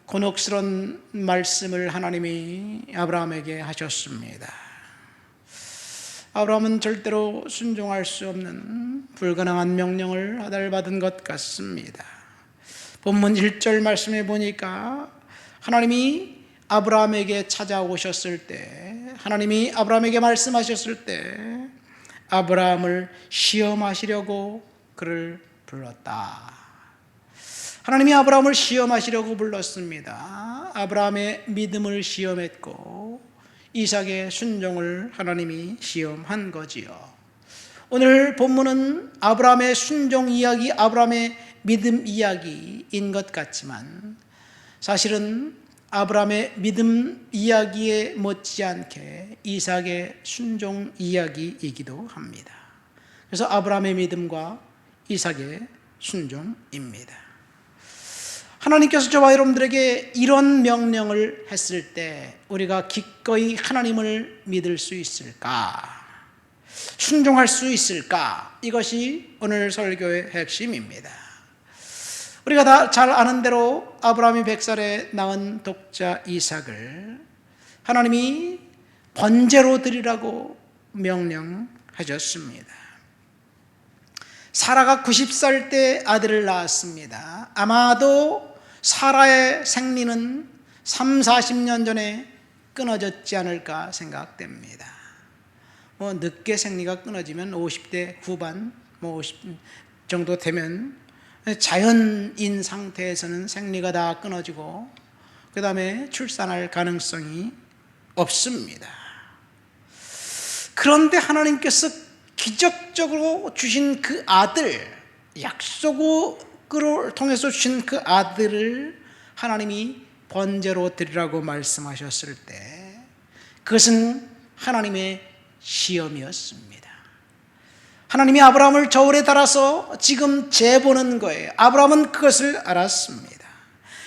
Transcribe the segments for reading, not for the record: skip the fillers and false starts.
곤혹스러운 말씀을 하나님이 아브라함에게 하셨습니다. 아브라함은 절대로 순종할 수 없는 불가능한 명령을 하달받은 것 같습니다. 본문 1절 말씀에 보니까 하나님이 아브라함에게 찾아오셨을 때, 하나님이 아브라함에게 말씀하셨을 때 아브라함을 시험하시려고 그를 불렀다. 하나님이 아브라함을 시험하시려고 불렀습니다. 아브라함의 믿음을 시험했고 이삭의 순종을 하나님이 시험한 거지요. 오늘 본문은 아브라함의 순종 이야기, 아브라함의 믿음 이야기인 것 같지만 사실은 아브라함의 믿음 이야기에 못지않게 이삭의 순종 이야기이기도 합니다. 그래서 아브라함의 믿음과 이삭의 순종입니다. 하나님께서 저와 여러분들에게 이런 명령을 했을 때 우리가 기꺼이 하나님을 믿을 수 있을까? 순종할 수 있을까? 이것이 오늘 설교의 핵심입니다. 우리가 다 잘 아는 대로 아브라함이 100살에 낳은 독자 이삭을 하나님이 번제로 드리라고 명령하셨습니다. 사라가 90살 때 아들을 낳았습니다. 아마도 사라의 생리는 30-40년 전에 끊어졌지 않을까 생각됩니다. 늦게 생리가 끊어지면 50대 후반, 50 정도 되면 자연인 상태에서는 생리가 다 끊어지고 그 다음에 출산할 가능성이 없습니다. 그런데 하나님께서 기적적으로 주신 그 아들, 약속을 통해서 주신 그 아들을 하나님이 번제로 드리라고 말씀하셨을 때 그것은 하나님의 시험이었습니다. 하나님이 아브라함을 저울에 달아서 지금 재보는 거예요. 아브라함은 그것을 알았습니다.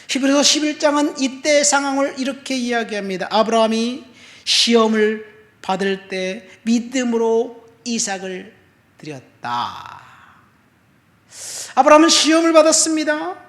히브리서 11장은 이때 상황을 이렇게 이야기합니다. 아브라함이 시험을 받을 때 믿음으로 이삭을 드렸다. 아브라함은 시험을 받았습니다.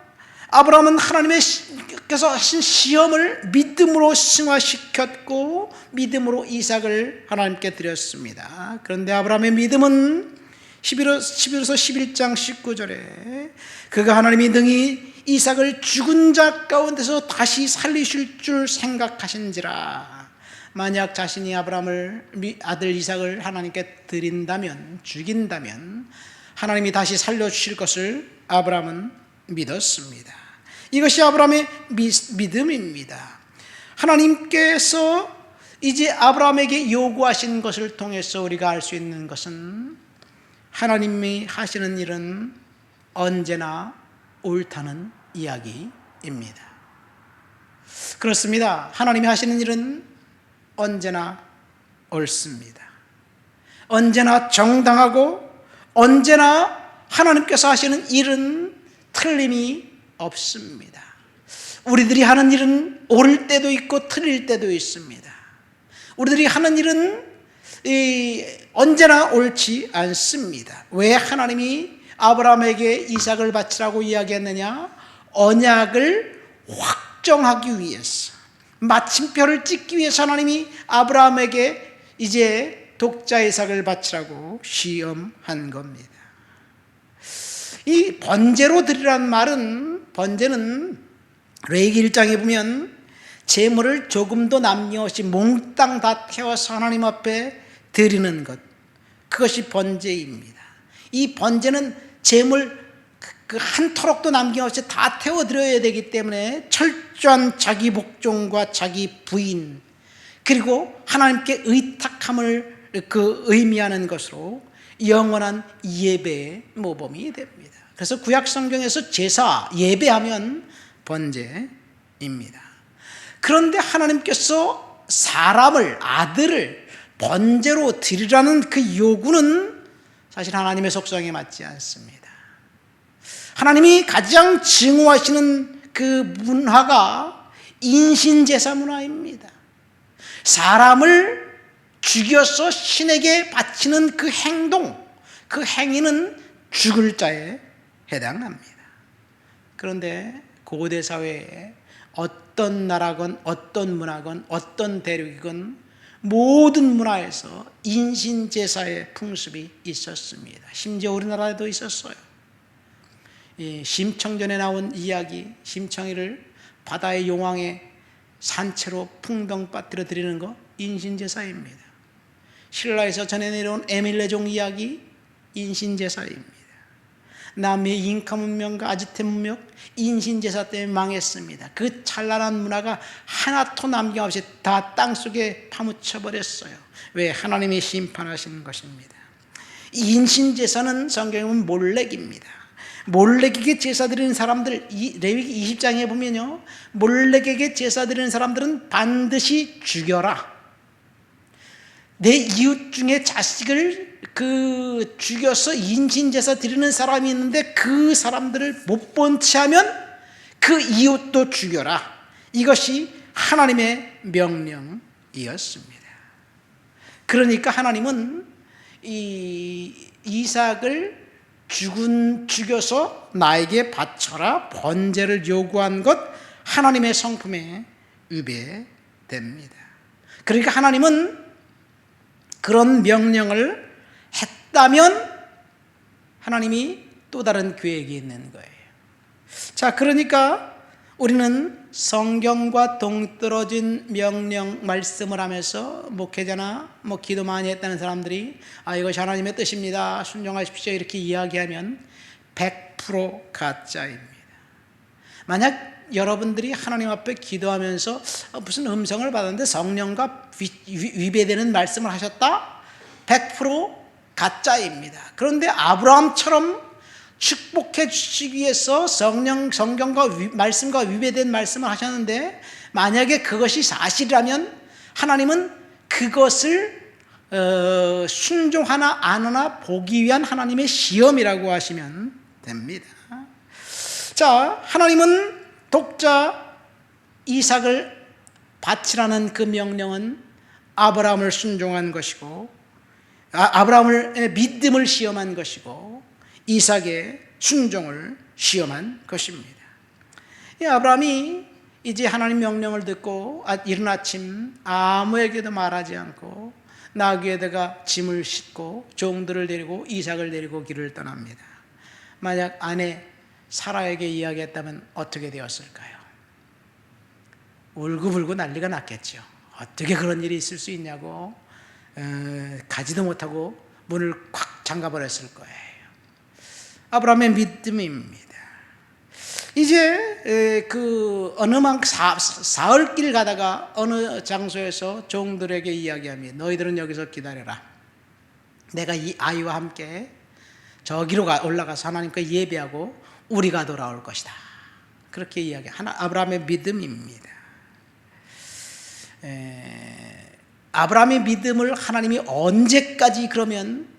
아브라함은 하나님께서 하신 시험을 믿음으로 승화시켰고 믿음으로 이삭을 하나님께 드렸습니다. 그런데 아브라함의 믿음은 11서 11장 19절에 그가 하나님이 능히 이삭을 죽은 자 가운데서 다시 살리실 줄 생각하신지라. 만약 자신이 아브라함을 아들 이삭을 하나님께 드린다면, 죽인다면 하나님이 다시 살려주실 것을 아브라함은 믿었습니다. 이것이 아브라함의 믿음입니다. 하나님께서 이제 아브라함에게 요구하신 것을 통해서 우리가 알 수 있는 것은 하나님이 하시는 일은 언제나 옳다는 이야기입니다. 그렇습니다. 하나님이 하시는 일은 언제나 옳습니다. 언제나 정당하고 언제나 하나님께서 하시는 일은 틀림이 없습니다. 우리들이 하는 일은 옳을 때도 있고 틀릴 때도 있습니다. 우리들이 하는 일은 언제나 옳지 않습니다. 왜 하나님이 아브라함에게 이삭을 바치라고 이야기했느냐? 언약을 확정하기 위해서, 마침표를 찍기 위해서 하나님이 아브라함에게 이제 독자 이삭을 바치라고 시험한 겁니다. 이 번제로 드리라는 말은, 번제는 레위기 1장에 보면 제물을 조금도 남김없이 몽땅 다 태워서 하나님 앞에 드리는 것, 그것이 번제입니다. 이 번제는 제물 한 토록도 남김없이 다 태워드려야 되기 때문에 철저한 자기 복종과 자기 부인, 그리고 하나님께 의탁함을 의미하는 것으로 영원한 예배의 모범이 됩니다. 그래서 구약 성경에서 제사, 예배하면 번제입니다. 그런데 하나님께서 사람을, 아들을 번제로 드리라는 그 요구는 사실 하나님의 속성에 맞지 않습니다. 하나님이 가장 증오하시는 그 문화가 인신제사 문화입니다. 사람을 죽여서 신에게 바치는 그 행동, 그 행위는 죽을 자에 해당합니다. 그런데 고대 사회에 어떤 나라건 어떤 문화건 어떤 대륙이건 모든 문화에서 인신제사의 풍습이 있었습니다. 심지어 우리나라에도 있었어요. 심청전에 나온 이야기, 심청이를 바다의 용왕의 산채로 풍덩 빠뜨려 드리는 거 인신제사입니다. 신라에서 전해 내려온 에밀레종 이야기 인신제사입니다. 남미의 잉카 문명과 아즈텍 문명 인신제사 때문에 망했습니다. 그 찬란한 문화가 하나도 남김없이 다 땅속에 파묻혀 버렸어요. 왜? 하나님이 심판하시는 것입니다. 인신제사는 성경에 보면 몰렉입니다. 몰렉에게 제사 드리는 사람들, 레위기 20장에 보면요, 몰렉에게 제사 드리는 사람들은 반드시 죽여라. 내 이웃 중에 자식을 죽여서 인신제사 드리는 사람이 있는데 그 사람들을 못 본 채 하면 그 이웃도 죽여라. 이것이 하나님의 명령이었습니다. 그러니까 하나님은 이삭을 죽여서 나에게 바쳐라 번제를 요구한 것 하나님의 성품에 위배됩니다. 그러니까 하나님은 그런 명령을 했다면 하나님이 또 다른 계획이 있는 거예요. 자, 그러니까 우리는 성경과 동떨어진 명령 말씀을 하면서 목회자나 기도 많이 했다는 사람들이 이것이 하나님의 뜻입니다, 순종하십시오 이렇게 이야기하면 100% 가짜입니다. 만약 여러분들이 하나님 앞에 기도하면서 무슨 음성을 받았는데 성령과 위배되는 말씀을 하셨다? 100% 가짜입니다. 그런데 아브라함처럼 축복해 주시기 위해서 성경과 말씀과 위배된 말씀을 하셨는데 만약에 그것이 사실이라면 하나님은 그것을 순종하나 안 하나 보기 위한 하나님의 시험이라고 하시면 됩니다. 자, 하나님은 독자 이삭을 바치라는 그 명령은 아브라함을 순종한 것이고 아브라함의 믿음을 시험한 것이고 이삭의 순종을 시험한 것입니다. 아브라함이 이제 하나님 명령을 듣고 이른 아침 아무에게도 말하지 않고 나귀에다가 짐을 싣고 종들을 데리고 이삭을 데리고 길을 떠납니다. 만약 아내 사라에게 이야기했다면 어떻게 되었을까요? 울고불고 난리가 났겠죠. 어떻게 그런 일이 있을 수 있냐고 가지도 못하고 문을 콱 잠가버렸을 거예요. 아브라함의 믿음입니다. 이제 어느 사흘길 가다가 어느 장소에서 종들에게 이야기합니다. 너희들은 여기서 기다려라. 내가 이 아이와 함께 저기로 올라가서 하나님께 예배하고 우리가 돌아올 것이다. 그렇게 아브라함의 믿음입니다. 아브라함의 믿음을 하나님이 언제까지 그러면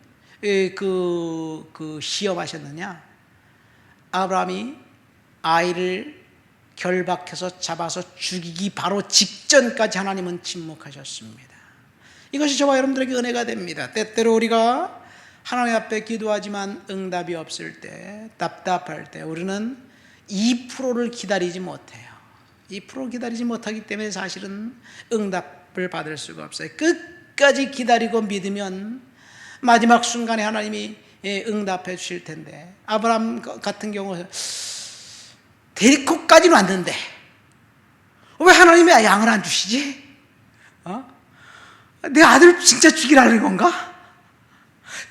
시험하셨느냐? 아브라함이 아이를 결박해서 잡아서 죽이기 바로 직전까지 하나님은 침묵하셨습니다. 이것이 저와 여러분들에게 은혜가 됩니다. 때때로 우리가 하나님 앞에 기도하지만 응답이 없을 때, 답답할 때 우리는 2%를 기다리지 못해요. 2% 기다리지 못하기 때문에 사실은 응답을 받을 수가 없어요. 끝까지 기다리고 믿으면 마지막 순간에 하나님이 응답해 주실 텐데, 아브라함 같은 경우 데리코까지는 왔는데 왜 하나님이 양을 안 주시지? 내 아들 진짜 죽이라는 건가?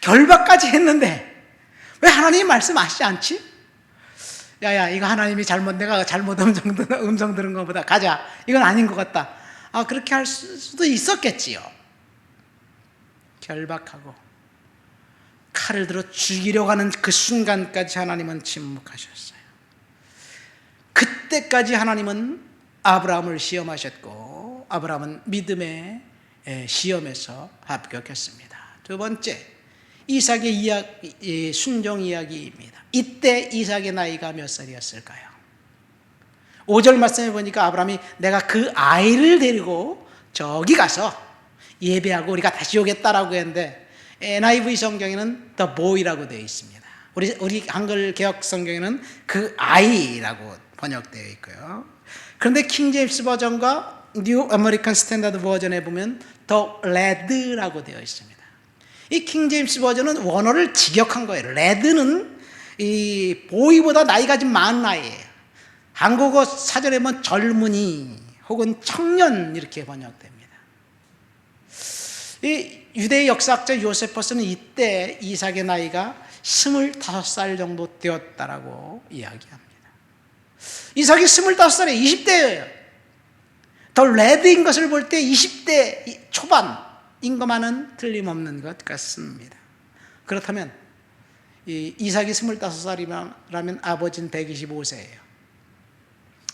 결박까지 했는데 왜 하나님이 말씀하시지 않지? 야야, 이거 하나님이 내가 잘못 음성 들은 것보다 가자, 이건 아닌 것 같다. 그렇게 할 수도 있었겠지요. 결박하고 칼을 들어 죽이려고 하는 그 순간까지 하나님은 침묵하셨어요. 그때까지 하나님은 아브라함을 시험하셨고 아브라함은 믿음의 시험에서 합격했습니다. 두 번째, 이삭의 순종 이야기입니다. 이때 이삭의 나이가 몇 살이었을까요? 5절 말씀해 보니까 아브라함이 내가 그 아이를 데리고 저기 가서 예배하고 우리가 다시 오겠다라고 했는데 NIV 성경에는 the boy라고 되어 있습니다. 우리 한글 개역 성경에는 그 아이라고 번역되어 있고요. 그런데 킹 제임스 버전과 뉴 아메리칸 스탠다드 버전에 보면 더 레드라고 되어 있습니다. 이 킹 제임스 버전은 원어를 직역한 거예요. 레드는 이 보이보다 나이가 좀 많은 아이예요. 한국어 사전에 보면 젊은이 혹은 청년 이렇게 번역됩니다. 이 유대 역사학자 요세퍼스는 이때 이삭의 나이가 25살 정도 되었다라고 이야기합니다. 이삭이 25살에 20대예요. 더 레드인 것을 볼 때 20대 초반인 것만은 틀림없는 것 같습니다. 그렇다면 이삭이 25살이라면 아버지는 125세예요.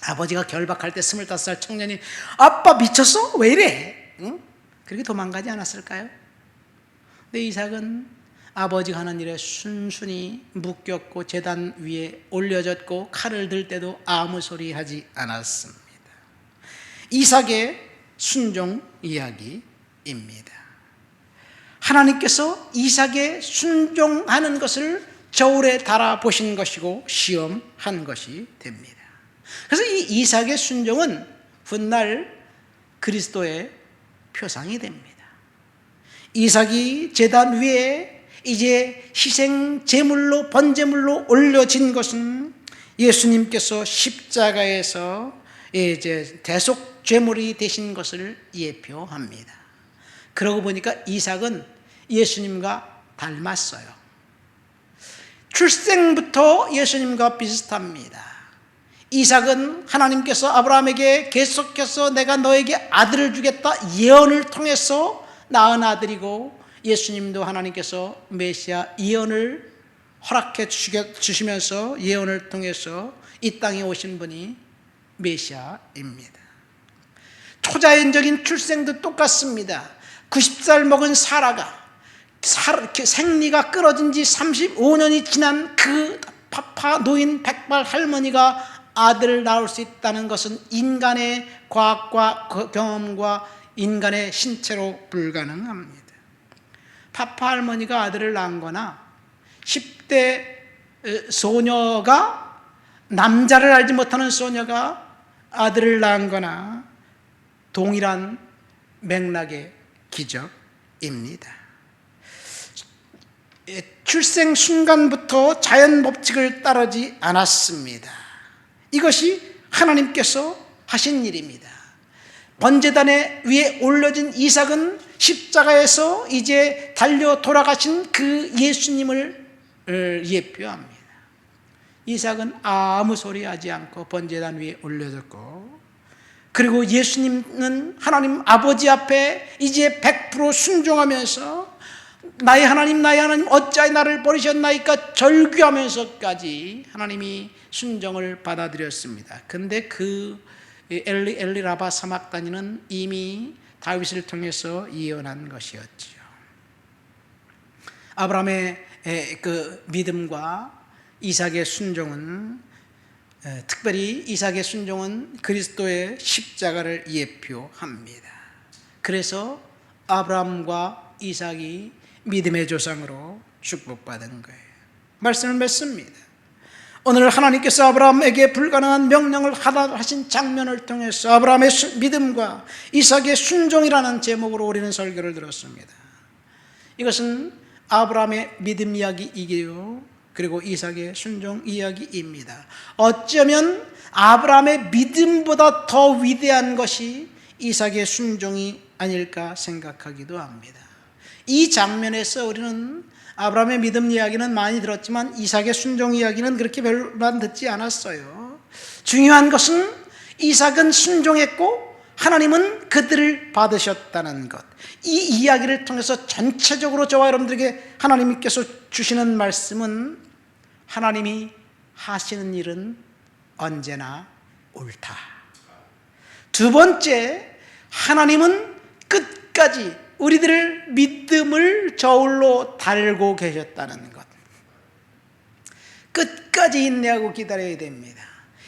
아버지가 결박할 때 25살 청년이 아빠 미쳤어? 왜 이래? 응? 그렇게 도망가지 않았을까요? 근데 이삭은 아버지가 하는 일에 순순히 묶였고 제단 위에 올려졌고 칼을 들 때도 아무 소리 하지 않았습니다. 이삭의 순종 이야기입니다. 하나님께서 이삭의 순종하는 것을 저울에 달아보신 것이고 시험한 것이 됩니다. 그래서 이 이삭의 순종은 훗날 그리스도의 표상이 됩니다. 이삭이 제단 위에 이제 희생 제물로 번제물로 올려진 것은 예수님께서 십자가에서 이제 대속 제물이 되신 것을 예표합니다. 그러고 보니까 이삭은 예수님과 닮았어요. 출생부터 예수님과 비슷합니다. 이삭은 하나님께서 아브라함에게 계속해서 내가 너에게 아들을 주겠다 예언을 통해서 낳은 아들이고, 예수님도 하나님께서 메시아 예언을 허락해 주시면서 예언을 통해서 이 땅에 오신 분이 메시아입니다. 초자연적인 출생도 똑같습니다. 90살 먹은 사라가 생리가 끊어진 지 35년이 지난 그 파파 노인 백발 할머니가 아들을 낳을 수 있다는 것은 인간의 과학과 경험과 인간의 신체로 불가능합니다. 파파 할머니가 아들을 낳은 거나 10대 소녀가, 남자를 알지 못하는 소녀가 아들을 낳은 거나 동일한 맥락의 기적입니다. 출생 순간부터 자연 법칙을 따르지 않았습니다. 이것이 하나님께서 하신 일입니다. 번제단 위에 올려진 이삭은 십자가에서 이제 달려 돌아가신 그 예수님을 예표합니다. 이삭은 아무 소리 하지 않고 번제단 위에 올려졌고, 그리고 예수님은 하나님 아버지 앞에 이제 100% 순종하면서 나의 하나님 어찌하여 나를 버리셨나이까 절규하면서까지 하나님이 순종을 받아들였습니다. 근데 그 엘리 라바 사막다니는 이미 다윗을 통해서 예언한 것이었지요. 아브라함의 그 믿음과 이삭의 순종은, 특별히 이삭의 순종은 그리스도의 십자가를 예표합니다. 그래서 아브라함과 이삭이 믿음의 조상으로 축복받은 거예요. 말씀을 맺습니다. 오늘 하나님께서 아브라함에게 불가능한 명령을 하신 장면을 통해서 아브라함의 믿음과 이삭의 순종이라는 제목으로 우리는 설교를 들었습니다. 이것은 아브라함의 믿음 이야기이기요, 그리고 이삭의 순종 이야기입니다. 어쩌면 아브라함의 믿음보다 더 위대한 것이 이삭의 순종이 아닐까 생각하기도 합니다. 이 장면에서 우리는 아브라함의 믿음 이야기는 많이 들었지만 이삭의 순종 이야기는 그렇게 별로 듣지 않았어요. 중요한 것은 이삭은 순종했고 하나님은 그들을 받으셨다는 것. 이 이야기를 통해서 전체적으로 저와 여러분들에게 하나님께서 주시는 말씀은, 하나님이 하시는 일은 언제나 옳다. 두 번째, 하나님은 끝까지 우리들을 믿음을 저울로 달고 계셨다는 것. 끝까지 인내하고 기다려야 됩니다.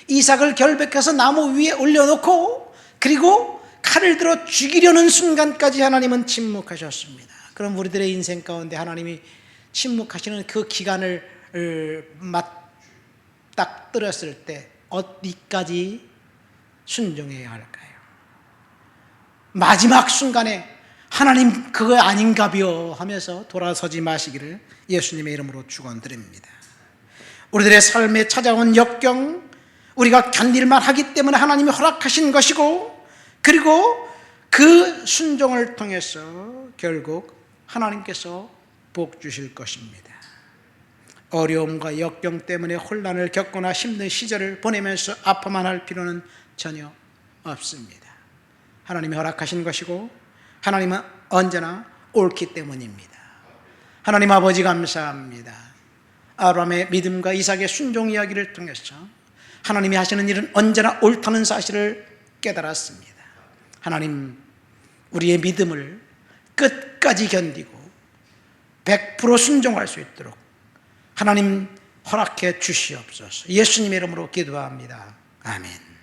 이삭을 결백해서 나무 위에 올려놓고 그리고 칼을 들어 죽이려는 순간까지 하나님은 침묵하셨습니다. 그럼 우리들의 인생 가운데 하나님이 침묵하시는 그 기간을 맞닥뜨렸을 때 어디까지 순종해야 할까요? 마지막 순간에 하나님 그거 아닌가벼 하면서 돌아서지 마시기를 예수님의 이름으로 축원드립니다. 우리들의 삶에 찾아온 역경, 우리가 견딜만 하기 때문에 하나님이 허락하신 것이고, 그리고 그 순종을 통해서 결국 하나님께서 복 주실 것입니다. 어려움과 역경 때문에 혼란을 겪거나 힘든 시절을 보내면서 아파만 할 필요는 전혀 없습니다. 하나님이 허락하신 것이고 하나님은 언제나 옳기 때문입니다. 하나님 아버지 감사합니다. 아브라함의 믿음과 이삭의 순종 이야기를 통해서 하나님이 하시는 일은 언제나 옳다는 사실을 깨달았습니다. 하나님, 우리의 믿음을 끝까지 견디고 100% 순종할 수 있도록 하나님 허락해 주시옵소서. 예수님의 이름으로 기도합니다. 아멘.